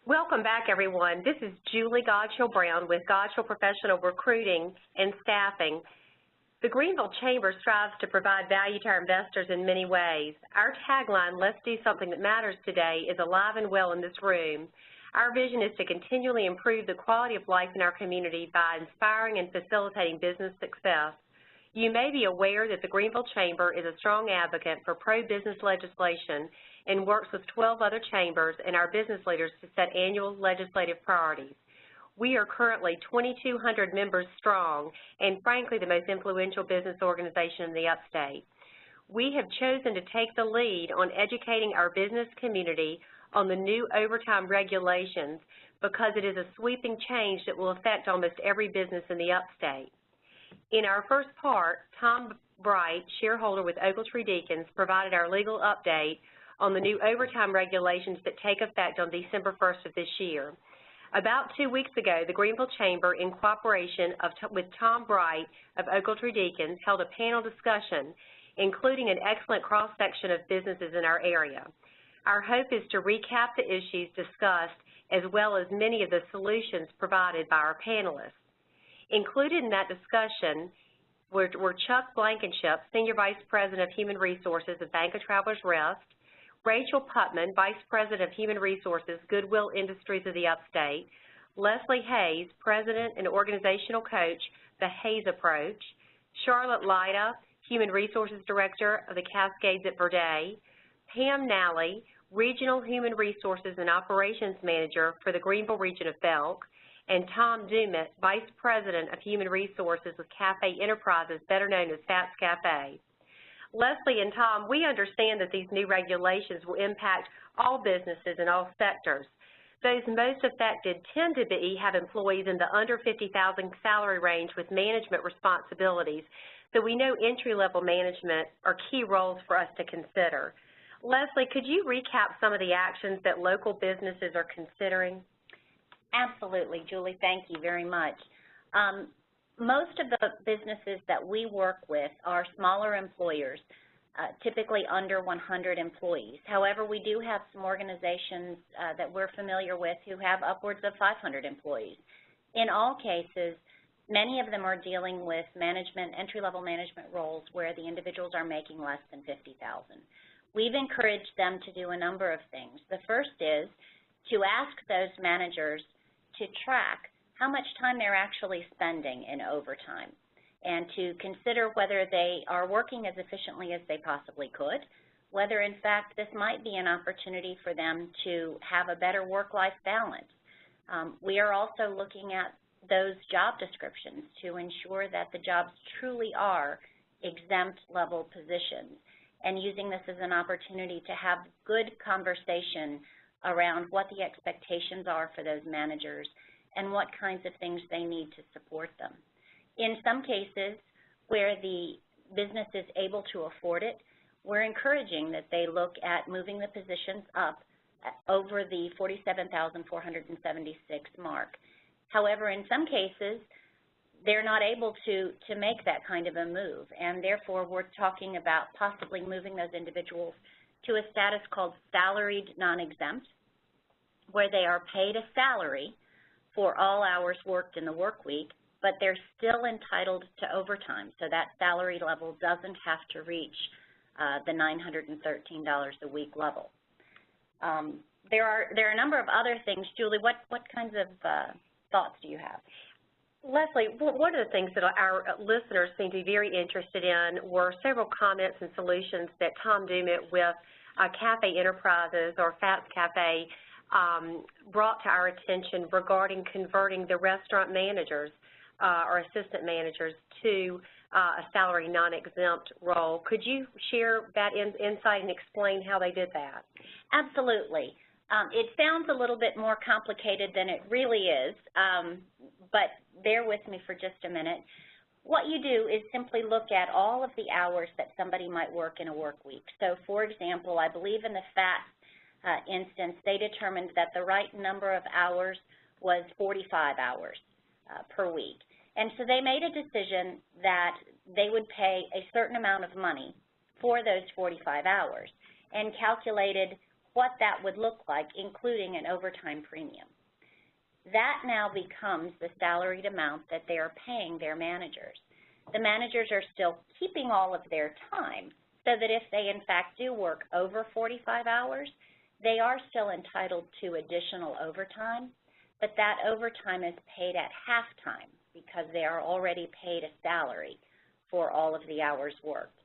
Welcome back, everyone. This is Julie Godchill-Brown with Godchill Professional Recruiting and Staffing. The Greenville Chamber strives to provide value to our investors in many ways. Our tagline, "Let's do something that matters today," is alive and well in this room. Our vision is to continually improve the quality of life in our community by inspiring and facilitating business success. You may be aware that the Greenville Chamber is a strong advocate for pro-business legislation and works with 12 other chambers and our business leaders to set annual legislative priorities. We are currently 2,200 members strong and, frankly, the most influential business organization in the upstate. We have chosen to take the lead on educating our business community on the new overtime regulations because it is a sweeping change that will affect almost every business in the upstate. In our first part, Tom Bright, shareholder with Ogletree Deacons, provided our legal update on the new overtime regulations that take effect on December 1st of this year. About 2 weeks ago, the Greenville Chamber, in cooperation with Tom Bright of Ogletree Deacons, held a panel discussion, including an excellent cross-section of businesses in our area. Our hope is to recap the issues discussed as well as many of the solutions provided by our panelists. Included in that discussion were Chuck Blankenship, Senior Vice President of Human Resources of Bank of Travelers Rest, Rachel Putman, Vice President of Human Resources, Goodwill Industries of the Upstate, Leslie Hayes, President and Organizational Coach, The Hayes Approach, Charlotte Lyda, Human Resources Director of the Cascades at Verde, Pam Nally, Regional Human Resources and Operations Manager for the Greenville region of Belk, and Tom Dumit, Vice President of Human Resources with Cafe Enterprises, better known as Fats Cafe. Leslie and Tom, we understand that these new regulations will impact all businesses in all sectors. Those most affected tend to have employees in the under $50,000 salary range with management responsibilities, so we know entry-level management are key roles for us to consider. Leslie, could you recap some of the actions that local businesses are considering? Absolutely, Julie. Thank you very much. Most of the businesses that we work with are smaller employers, typically under 100 employees. However, we do have some organizations that we're familiar with who have upwards of 500 employees. In all cases, many of them are dealing with management, entry-level management roles where the individuals are making less than $50,000. We've encouraged them to do a number of things. The first is to ask those managers to track how much time they're actually spending in overtime and to consider whether they are working as efficiently as they possibly could, whether in fact this might be an opportunity for them to have a better work-life balance. We are also looking at those job descriptions to ensure that the jobs truly are exempt level positions and using this as an opportunity to have good conversation around what the expectations are for those managers and what kinds of things they need to support them. In some cases where the business is able to afford it, we're encouraging that they look at moving the positions up over the 47,476 mark. However, in some cases, they're not able to make that kind of a move, and therefore we're talking about possibly moving those individuals to a status called salaried non-exempt, where they are paid a salary for all hours worked in the work week, but they're still entitled to overtime, so that salary level doesn't have to reach the $913 a week level. There are a number of other things. Julie, what kinds of thoughts do you have? Leslie, one of the things that our listeners seem to be very interested in were several comments and solutions that Tom Dumit with Cafe Enterprises or Fats Cafe brought to our attention regarding converting the restaurant managers or assistant managers to a salary non-exempt role. Could you share that insight and explain how they did that? Absolutely. It sounds a little bit more complicated than it really is, but bear with me for just a minute. What you do is simply look at all of the hours that somebody might work in a work week. So, for example, I believe in the FAT instance, they determined that the right number of hours was 45 hours per week. And so they made a decision that they would pay a certain amount of money for those 45 hours and calculated what that would look like, including an overtime premium. That now becomes the salaried amount that they are paying their managers. The managers are still keeping all of their time, so that if they in fact do work over 45 hours, they are still entitled to additional overtime, but that overtime is paid at halftime because they are already paid a salary for all of the hours worked.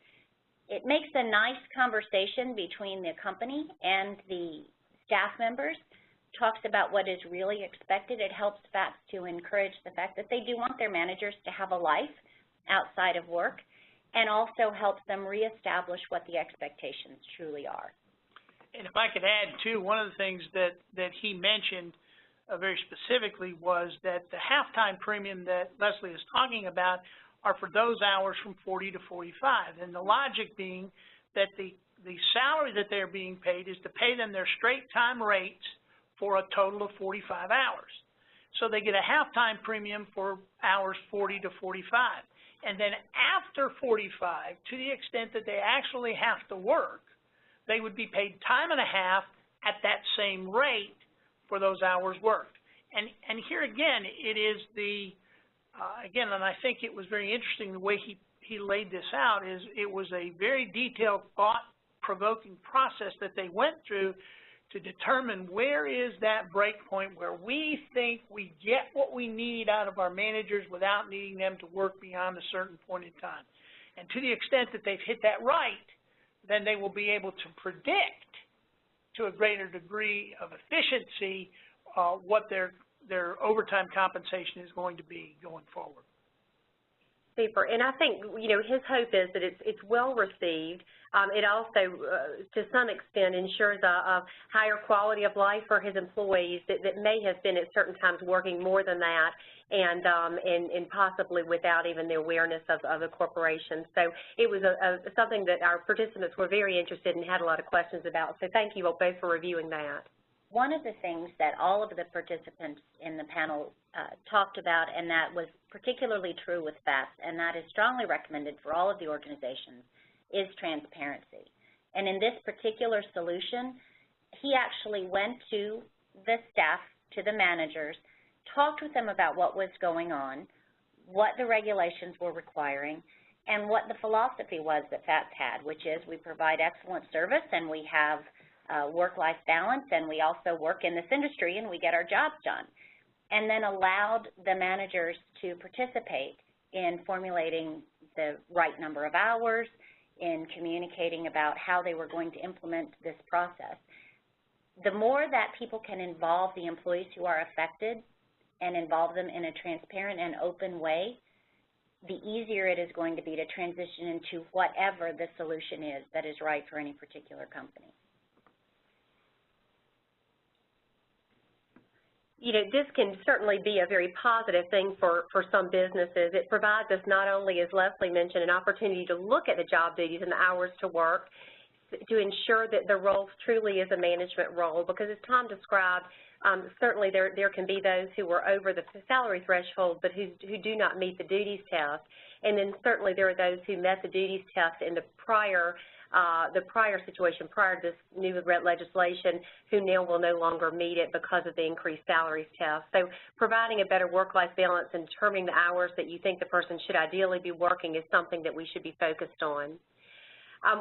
It makes a nice conversation between the company and the staff members, talks about what is really expected. It helps FAPS to encourage the fact that they do want their managers to have a life outside of work, and also helps them reestablish what the expectations truly are. And if I could add, too, one of the things that he mentioned very specifically was that the halftime premium that Leslie is talking about are for those hours from 40 to 45. And the logic being that the salary that they're being paid is to pay them their straight time rates for a total of 45 hours. So they get a halftime premium for hours 40 to 45. And then after 45, to the extent that they actually have to work, they would be paid time and a half at that same rate for those hours worked. And here again, it is the, again, and I think it was very interesting the way he laid this out, is it was a very detailed, thought-provoking process that they went through to determine where is that break point where we think we get what we need out of our managers without needing them to work beyond a certain point in time. And to the extent that they've hit that right, then they will be able to predict to a greater degree of efficiency what their overtime compensation is going to be going forward. Super. And I think, you know, his hope is that it's well received. It also, to some extent, ensures a higher quality of life for his employees that may have been at certain times working more than that and possibly without even the awareness of the corporation. So it was something that our participants were very interested in and had a lot of questions about. So thank you both for reviewing that. One of the things that all of the participants in the panel talked about, and that was particularly true with FAPS, and that is strongly recommended for all of the organizations, is transparency. And in this particular solution, he actually went to the staff, to the managers, talked with them about what was going on, what the regulations were requiring, and what the philosophy was that FAPS had, which is we provide excellent service and we have work-life balance, and we also work in this industry and we get our jobs done, and then allowed the managers to participate in formulating the right number of hours, in communicating about how they were going to implement this process. The more that people can involve the employees who are affected and involve them in a transparent and open way, the easier it is going to be to transition into whatever the solution is that is right for any particular company. You know, this can certainly be a very positive thing for some businesses. It provides us not only, as Leslie mentioned, an opportunity to look at the job duties and the hours to work to ensure that the role truly is a management role, because as Tom described, certainly there can be those who are over the salary threshold but who do not meet the duties test, and then certainly there are those who met the duties test in the prior situation, prior to this new legislation, who now will no longer meet it because of the increased salaries test. So providing a better work-life balance and determining the hours that you think the person should ideally be working is something that we should be focused on.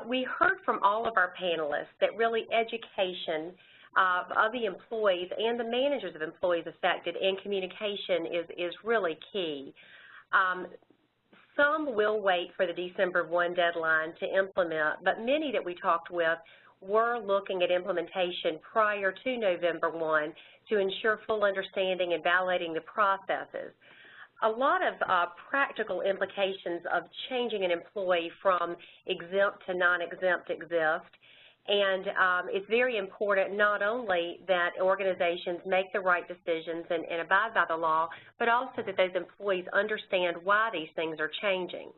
We heard from all of our panelists that really education of the employees and the managers of employees affected and communication is really key. Some will wait for the December 1 deadline to implement, but many that we talked with were looking at implementation prior to November 1 to ensure full understanding and validating the processes. A lot of practical implications of changing an employee from exempt to non-exempt exist, and it's very important not only that organizations make the right decisions and abide by the law, but also that those employees understand why these things are changing.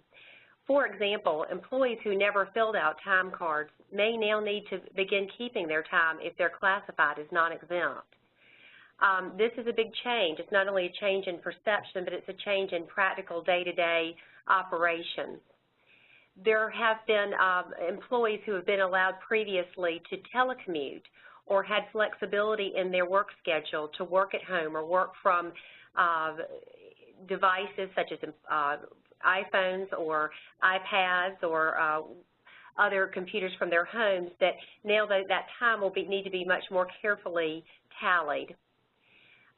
For example, employees who never filled out time cards may now need to begin keeping their time if they're classified as non-exempt. This is a big change. It's not only a change in perception, but it's a change in practical day-to-day operations. there have been employees who have been allowed previously to telecommute or had flexibility in their work schedule to work at home or work from devices such as iPhones or iPads or other computers from their homes, that now that time will need to be much more carefully tallied.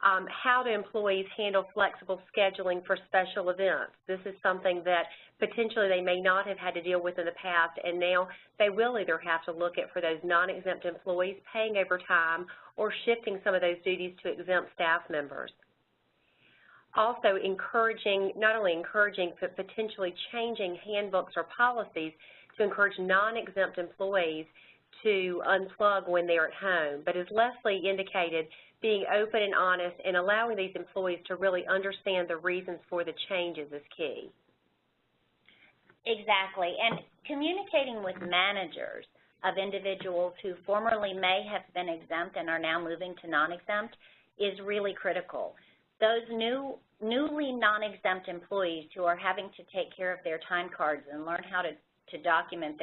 How do employees handle flexible scheduling for special events? This is something that potentially they may not have had to deal with in the past, and now they will either have to look at, for those non-exempt employees, paying overtime or shifting some of those duties to exempt staff members. Also not only encouraging, but potentially changing handbooks or policies to encourage non-exempt employees to unplug when they're at home. But as Leslie indicated, being open and honest and allowing these employees to really understand the reasons for the changes is key. Exactly, and communicating with managers of individuals who formerly may have been exempt and are now moving to non-exempt is really critical. Those newly non-exempt employees who are having to take care of their time cards and learn how to document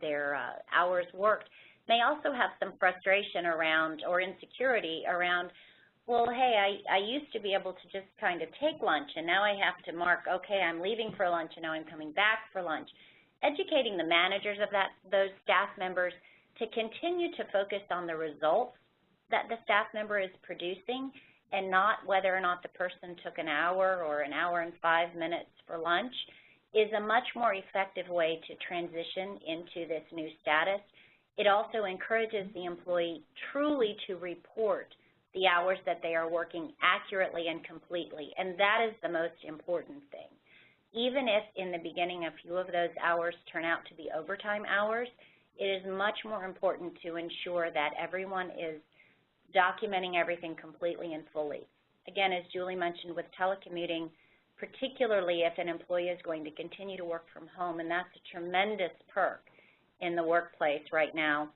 their hours worked may also have some frustration around or insecurity around, well, hey, I used to be able to just kind of take lunch, and now I have to mark, okay, I'm leaving for lunch, and now I'm coming back for lunch. Educating the managers of those staff members to continue to focus on the results that the staff member is producing and not whether or not the person took an hour or an hour and 5 minutes for lunch is a much more effective way to transition into this new status. It also encourages the employee truly to report the hours that they are working accurately and completely, and that is the most important thing. Even if in the beginning a few of those hours turn out to be overtime hours, it is much more important to ensure that everyone is documenting everything completely and fully. Again, as Julie mentioned with telecommuting, particularly if an employee is going to continue to work from home, and that's a tremendous perk in the workplace right now,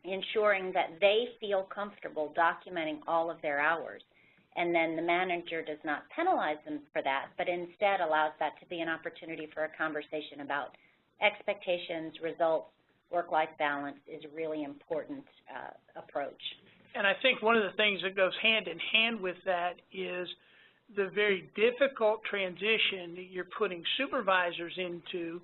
ensuring that they feel comfortable documenting all of their hours. And then the manager does not penalize them for that, but instead allows that to be an opportunity for a conversation about expectations, results, work-life balance is a really important approach. And I think one of the things that goes hand in hand with that is the very difficult transition that you're putting supervisors into,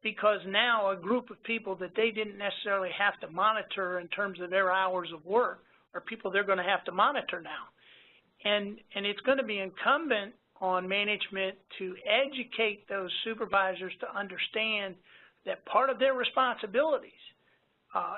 because now a group of people that they didn't necessarily have to monitor in terms of their hours of work are people they're going to have to monitor now. And it's going to be incumbent on management to educate those supervisors to understand that part of their responsibilities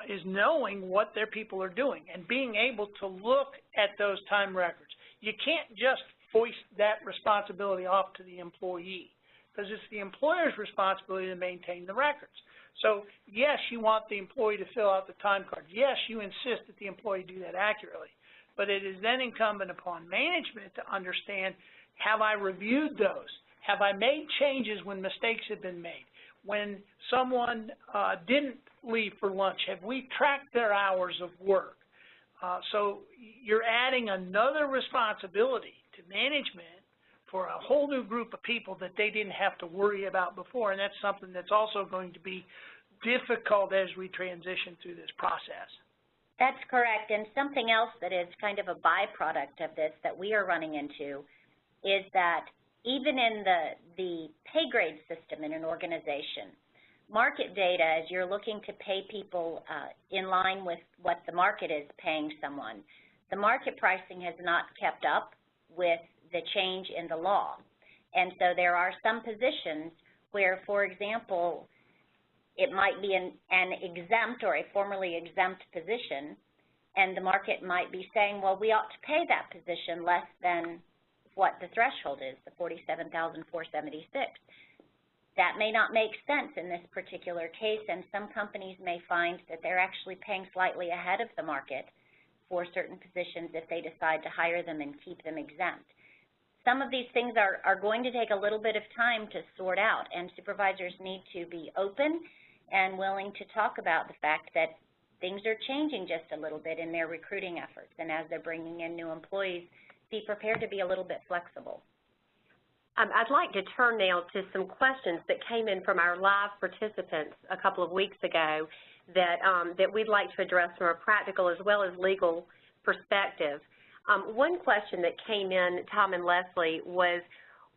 is knowing what their people are doing and being able to look at those time records. You can't just foist that responsibility off to the employee, because it's the employer's responsibility to maintain the records. So, yes, you want the employee to fill out the time card. Yes, you insist that the employee do that accurately. But it is then incumbent upon management to understand, have I reviewed those? Have I made changes when mistakes have been made? When someone didn't leave for lunch, have we tracked their hours of work? So you're adding another responsibility to management for a whole new group of people that they didn't have to worry about before, and that's something that's also going to be difficult as we transition through this process. That's correct, and something else that is kind of a byproduct of this that we are running into is that even in the pay grade system in an organization, market data, as you're looking to pay people in line with what the market is paying someone, the market pricing has not kept up with the change in the law. And so there are some positions where, for example, it might be an exempt or a formerly exempt position, and the market might be saying, well, we ought to pay that position less than what the threshold is, the $47,476. That may not make sense in this particular case, and some companies may find that they're actually paying slightly ahead of the market for certain positions if they decide to hire them and keep them exempt. Some of these things are going to take a little bit of time to sort out, and supervisors need to be open and willing to talk about the fact that things are changing just a little bit in their recruiting efforts, and as they're bringing in new employees, be prepared to be a little bit flexible. I'd like to turn now to some questions that came in from our live participants a couple of weeks ago that we'd like to address from a practical as well as legal perspective. One question that came in, Tom and Leslie, was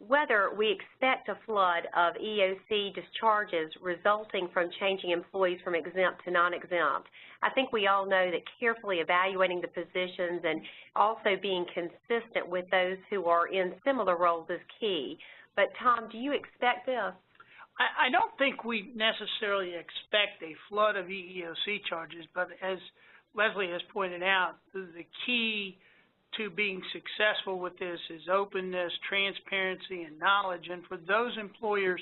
whether we expect a flood of EOC discharges resulting from changing employees from exempt to non-exempt. I think we all know that carefully evaluating the positions and also being consistent with those who are in similar roles is key. But Tom, do you expect this? I don't think we necessarily expect a flood of EEOC charges, but as Leslie has pointed out, the key to being successful with this is openness, transparency, and knowledge. And for those employers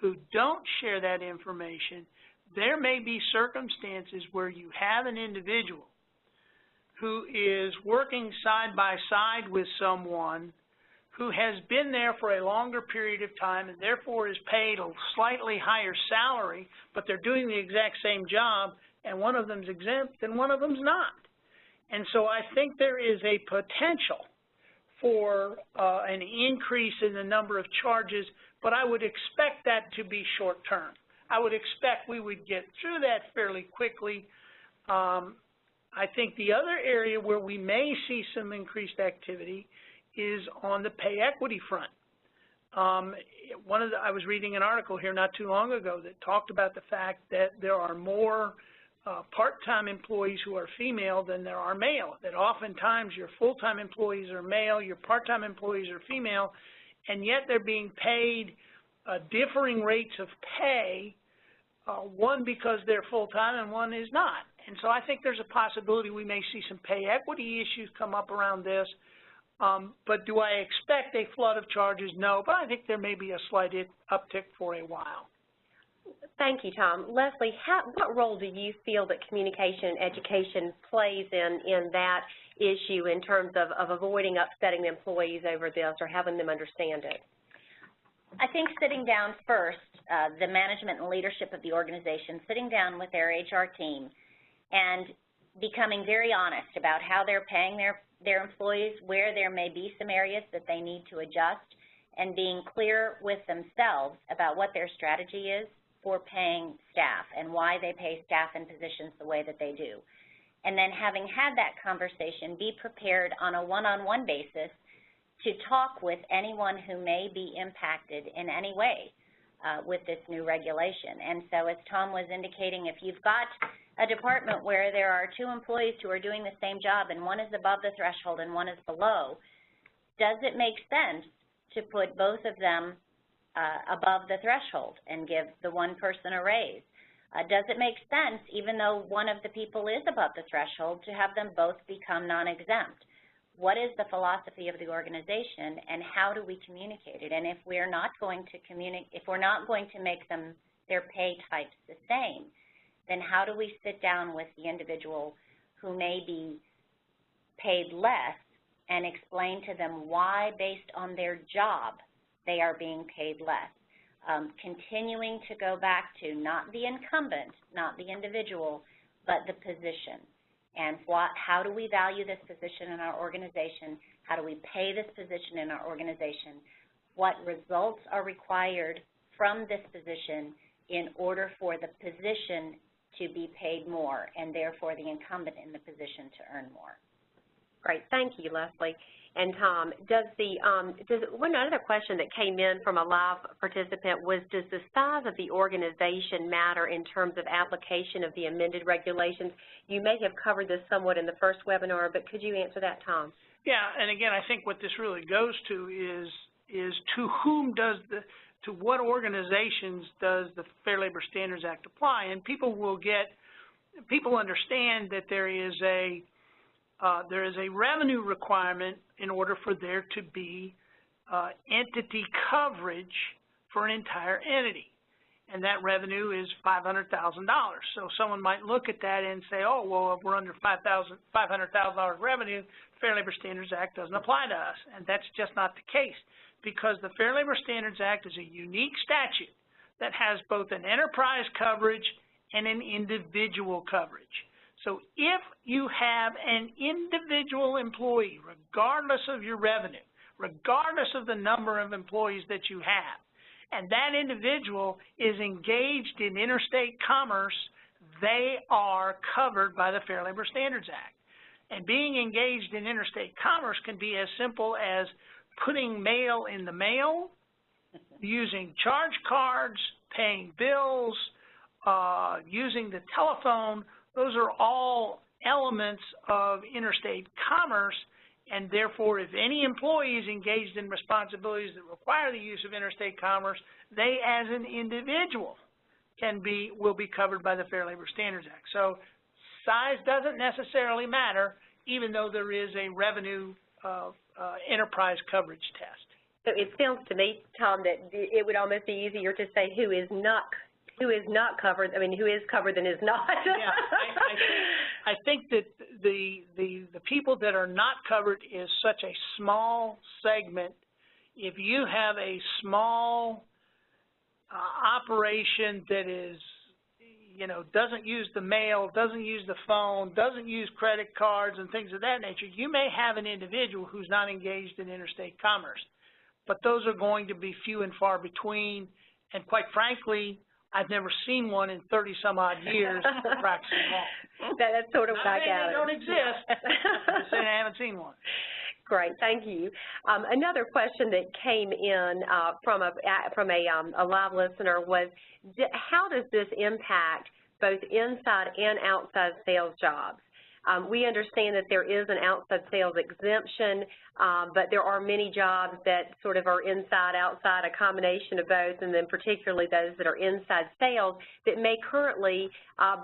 who don't share that information, there may be circumstances where you have an individual who is working side by side with someone who has been there for a longer period of time and therefore is paid a slightly higher salary, but they're doing the exact same job, and one of them's exempt and one of them's not. And so I think there is a potential for an increase in the number of charges, but I would expect that to be short term. I would expect we would get through that fairly quickly. I think the other area where we may see some increased activity is on the pay equity front. I was reading an article here not too long ago that talked about the fact that there are more part-time employees who are female than there are male, that oftentimes your full-time employees are male, your part-time employees are female, and yet they're being paid differing rates of pay, one because they're full-time and one is not. And so I think there's a possibility we may see some pay equity issues come up around this. But do I expect a flood of charges? No, but I think there may be a slight uptick for a while. Thank you, Tom. Leslie, what role do you feel that communication and education plays in that issue in terms of avoiding upsetting the employees over this or having them understand it? I think sitting down first, the management and leadership of the organization, sitting down with their HR team and becoming very honest about how they're paying their employees, where there may be some areas that they need to adjust, and being clear with themselves about what their strategy is for paying staff and why they pay staff in positions the way that they do. And then having had that conversation, be prepared on a one-on-one basis to talk with anyone who may be impacted in any way with this new regulation. And so as Tom was indicating, if you've got a department where there are two employees who are doing the same job and one is above the threshold and one is below, does it make sense to put both of them above the threshold and give the one person a raise? Does it make sense, even though one of the people is above the threshold, to have them both become non-exempt? What is the philosophy of the organization, and how do we communicate it? And if we're not going to if we're not going to make them their pay types the same, then how do we sit down with the individual who may be paid less and explain to them why, based on their job, they are being paid less? Continuing to go back to not the incumbent, not the individual, but the position. And how do we value this position in our organization? How do we pay this position in our organization? What results are required from this position in order for the position to be paid more, and therefore the incumbent in the position to earn more? Great. Thank you, Leslie. And Tom, one other question that came in from a live participant was, does the size of the organization matter in terms of application of the amended regulations? You may have covered this somewhat in the first webinar, but could you answer that, Tom? Yeah, and again, I think what this really goes to is to whom to what organizations does the Fair Labor Standards Act apply? And people understand that there is a revenue requirement in order for there to be entity coverage for an entire entity, and that revenue is $500,000. So someone might look at that and say, oh, well, if we're under $500,000 revenue, the Fair Labor Standards Act doesn't apply to us, and that's just not the case, because the Fair Labor Standards Act is a unique statute that has both an enterprise coverage and an individual coverage. So if you have an individual employee, regardless of your revenue, regardless of the number of employees that you have, and that individual is engaged in interstate commerce, they are covered by the Fair Labor Standards Act. And being engaged in interstate commerce can be as simple as putting mail in the mail, using charge cards, paying bills, using the telephone. Those are all elements of interstate commerce, and therefore if any employee is engaged in responsibilities that require the use of interstate commerce, they as an individual will be covered by the Fair Labor Standards Act. So size doesn't necessarily matter, even though there is a revenue enterprise coverage test. So it sounds to me, Tom, that it would almost be easier to say who is not covered. I mean, who is covered and is not. Yeah, I think that the people that are not covered is such a small segment. If you have a small operation that is, doesn't use the mail, doesn't use the phone, doesn't use credit cards and things of that nature, you may have an individual who's not engaged in interstate commerce. But those are going to be few and far between, and quite frankly, I've never seen one in 30-some-odd years practicing law. That's sort of what I gather. They don't exist. I'm saying I haven't seen one. Great, thank you. Another question that came in from a live listener was, how does this impact both inside and outside sales jobs? We understand that there is an outside sales exemption, but there are many jobs that sort of are inside, outside, a combination of both, and then particularly those that are inside sales that may currently,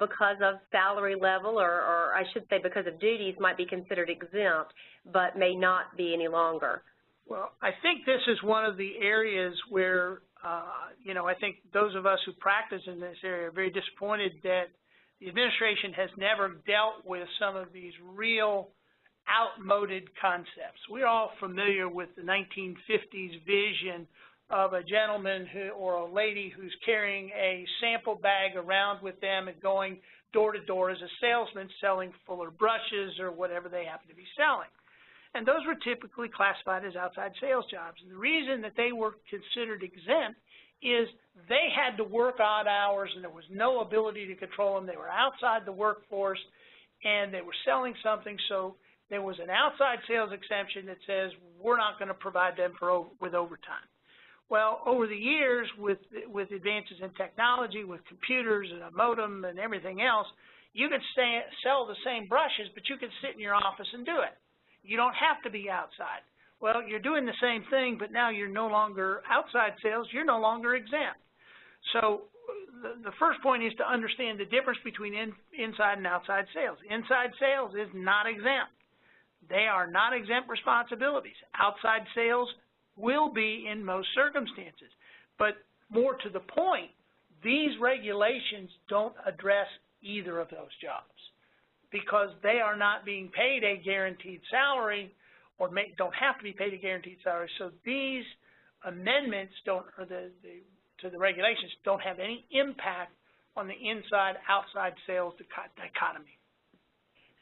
because of salary level or I should say because of duties, might be considered exempt, but may not be any longer. Well, I think this is one of the areas where, I think those of us who practice in this area are very disappointed that the administration has never dealt with some of these real outmoded concepts. We're all familiar with the 1950s vision of a gentleman or a lady who's carrying a sample bag around with them and going door to door as a salesman selling fuller brushes or whatever they happen to be selling. And those were typically classified as outside sales jobs. And the reason that they were considered exempt is they had to work odd hours and there was no ability to control them. They were outside the workforce and they were selling something, so there was an outside sales exemption that says we're not going to provide them with overtime. Well, over the years with advances in technology, with computers and a modem and everything else, you could sell the same brushes, but you could sit in your office and do it. You don't have to be outside. Well, you're doing the same thing, but now you're no longer outside sales. You're no longer exempt. So the first point is to understand the difference between inside and outside sales. Inside sales is not exempt. They are not exempt responsibilities. Outside sales will be in most circumstances. But more to the point, these regulations don't address either of those jobs because they are not being paid a guaranteed salary or don't have to be paid a guaranteed salary. So these amendments to the regulations don't have any impact on the inside-outside sales dichotomy.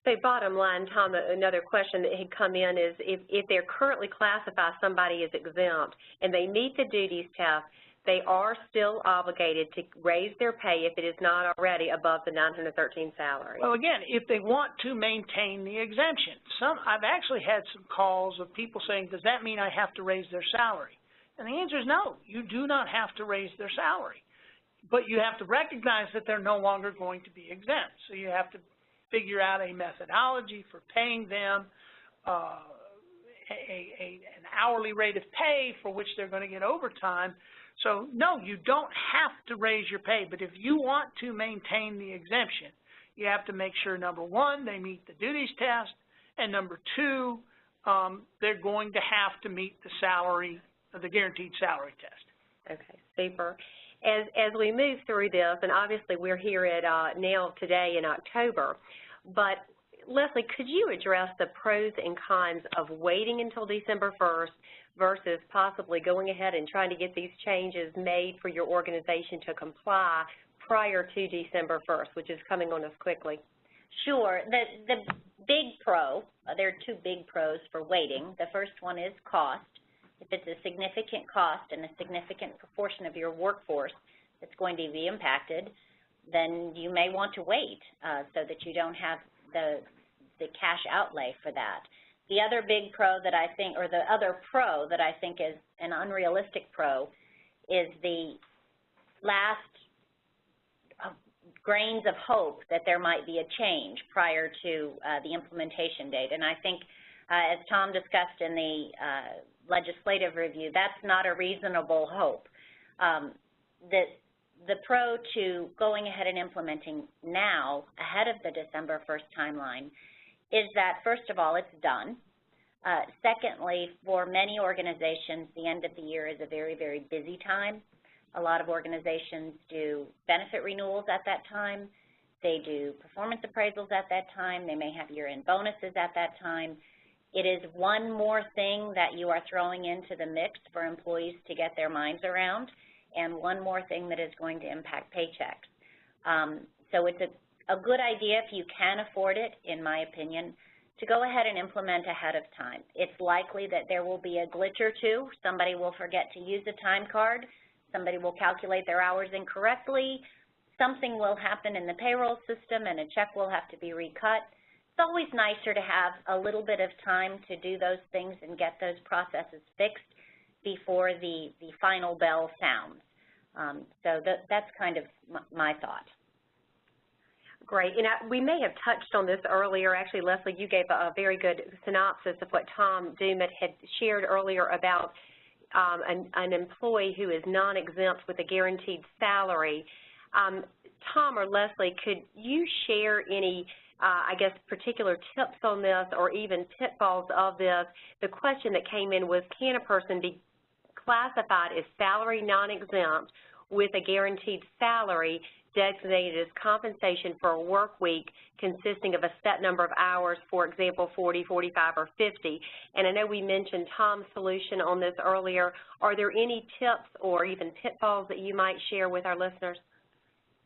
So bottom line, Tom, another question that had come in is if they're currently classified somebody as exempt and they meet the duties test, they are still obligated to raise their pay if it is not already above the $913 salary. Well, again, if they want to maintain the exemption. I've actually had some calls of people saying, does that mean I have to raise their salary? And the answer is no, you do not have to raise their salary. But you have to recognize that they're no longer going to be exempt. So you have to figure out a methodology for paying them an hourly rate of pay for which they're going to get overtime. So, no, you don't have to raise your pay, but if you want to maintain the exemption, you have to make sure, number one, they meet the duties test, and number two, they're going to have to meet the guaranteed salary test. Okay, super. As we move through this, and obviously we're here at now today in October, but Leslie, could you address the pros and cons of waiting until December 1st versus possibly going ahead and trying to get these changes made for your organization to comply prior to December 1st, which is coming on us quickly? Sure. The big pro, there are two big pros for waiting. The first one is cost. If it's a significant cost and a significant proportion of your workforce that's going to be impacted, then you may want to wait so that you don't have the cash outlay for that. The other big pro that I think, or the other pro that I think is an unrealistic pro, is the last grains of hope that there might be a change prior to the implementation date. And I think, as Tom discussed in the legislative review, that's not a reasonable hope. The pro to going ahead and implementing now, ahead of the December 1st timeline, is that, first of all, it's done. Secondly, for many organizations, the end of the year is a very, very busy time. A lot of organizations do benefit renewals at that time. They do performance appraisals at that time. They may have year-end bonuses at that time. It is one more thing that you are throwing into the mix for employees to get their minds around, and one more thing that is going to impact paychecks. So it's a good idea, if you can afford it, in my opinion, to go ahead and implement ahead of time. It's likely that there will be a glitch or two. Somebody will forget to use a time card. Somebody will calculate their hours incorrectly. Something will happen in the payroll system and a check will have to be recut. It's always nicer to have a little bit of time to do those things and get those processes fixed before the final bell sounds. So that's kind of my thought. Great. And we may have touched on this earlier. Actually, Leslie, you gave a very good synopsis of what Tom Dumas had shared earlier about an employee who is non-exempt with a guaranteed salary. Tom or Leslie, could you share any, I guess, particular tips on this or even pitfalls of this? The question that came in was, can a person be classified as salary non-exempt with a guaranteed salary designated as compensation for a work week consisting of a set number of hours, for example, 40, 45, or 50. And I know we mentioned Tom's solution on this earlier. Are there any tips or even pitfalls that you might share with our listeners?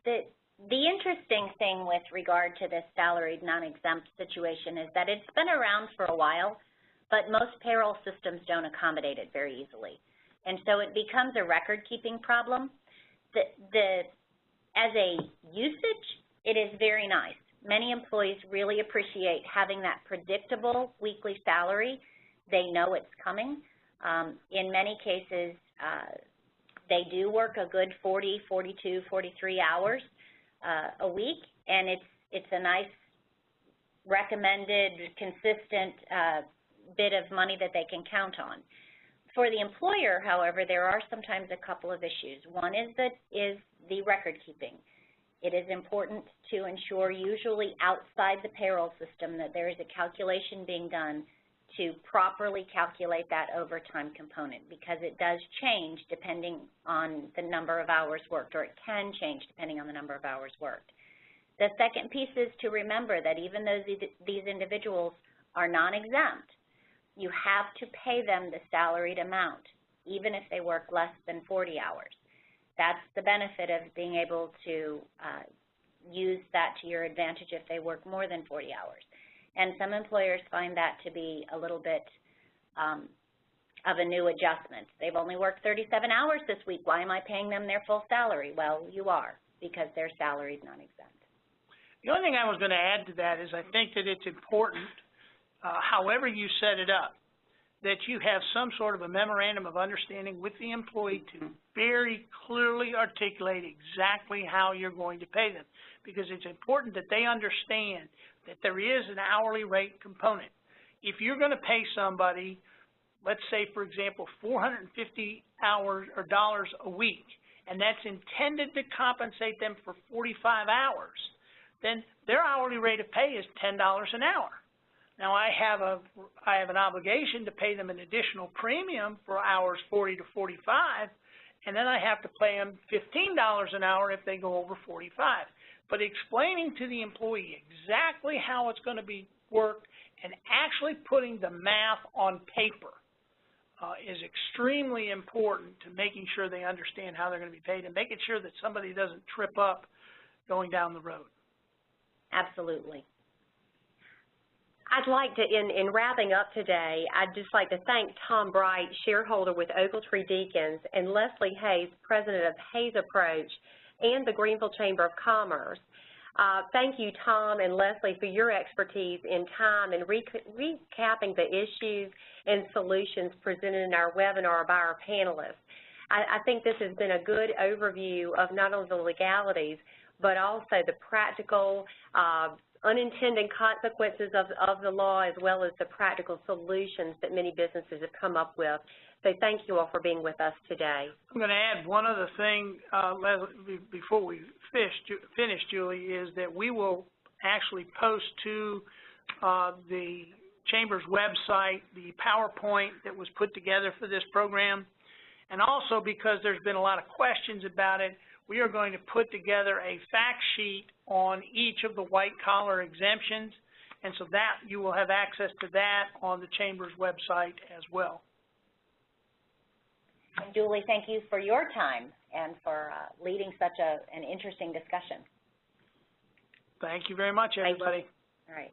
The interesting thing with regard to this salaried non-exempt situation is that it's been around for a while, but most payroll systems don't accommodate it very easily. And so it becomes a record-keeping problem. As a usage, it is very nice. Many employees really appreciate having that predictable weekly salary. They know it's coming. In many cases, they do work a good 40, 42, 43 hours a week, and it's a nice, recommended, consistent bit of money that they can count on. For the employer, however, there are sometimes a couple of issues. One is the record keeping. It is important to ensure, usually outside the payroll system, that there is a calculation being done to properly calculate that overtime component, because it does change depending on the number of hours worked, or it can change depending on the number of hours worked. The second piece is to remember that even though these individuals are non-exempt, you have to pay them the salaried amount, even if they work less than 40 hours. That's the benefit of being able to use that to your advantage if they work more than 40 hours. And some employers find that to be a little bit of a new adjustment. They've only worked 37 hours this week. Why am I paying them their full salary? Well, you are, because they're salaried non-exempt. The only thing I was going to add to that is I think that it's important, however you set it up, that you have some sort of a memorandum of understanding with the employee to very clearly articulate exactly how you're going to pay them, because it's important that they understand that there is an hourly rate component. If you're going to pay somebody, let's say, for example, $450 or dollars a week, and that's intended to compensate them for 45 hours, then their hourly rate of pay is $10 an hour. Now, I have an obligation to pay them an additional premium for hours 40 to 45, and then I have to pay them $15 an hour if they go over 45. But explaining to the employee exactly how it's going to be worked and actually putting the math on paper is extremely important to making sure they understand how they're going to be paid and making sure that somebody doesn't trip up going down the road. Absolutely. I'd like to, in wrapping up today, I'd just like to thank Tom Bright, shareholder with Ogletree Deacons, and Leslie Hayes, president of Hayes Approach, and the Greenville Chamber of Commerce. Thank you, Tom and Leslie, for your expertise in time and recapping the issues and solutions presented in our webinar by our panelists. I think this has been a good overview of not only the legalities, but also the practical unintended consequences of the law, as well as the practical solutions that many businesses have come up with. So thank you all for being with us today. I'm going to add one other thing, Leslie, before we finish, Julie, is that we will actually post to the Chamber's website the PowerPoint that was put together for this program. And also, because there's been a lot of questions about it, we are going to put together a fact sheet on each of the white-collar exemptions, and so that you will have access to that on the Chamber's website as well. And Julie, thank you for your time and for leading such an interesting discussion. Thank you very much, everybody. All right.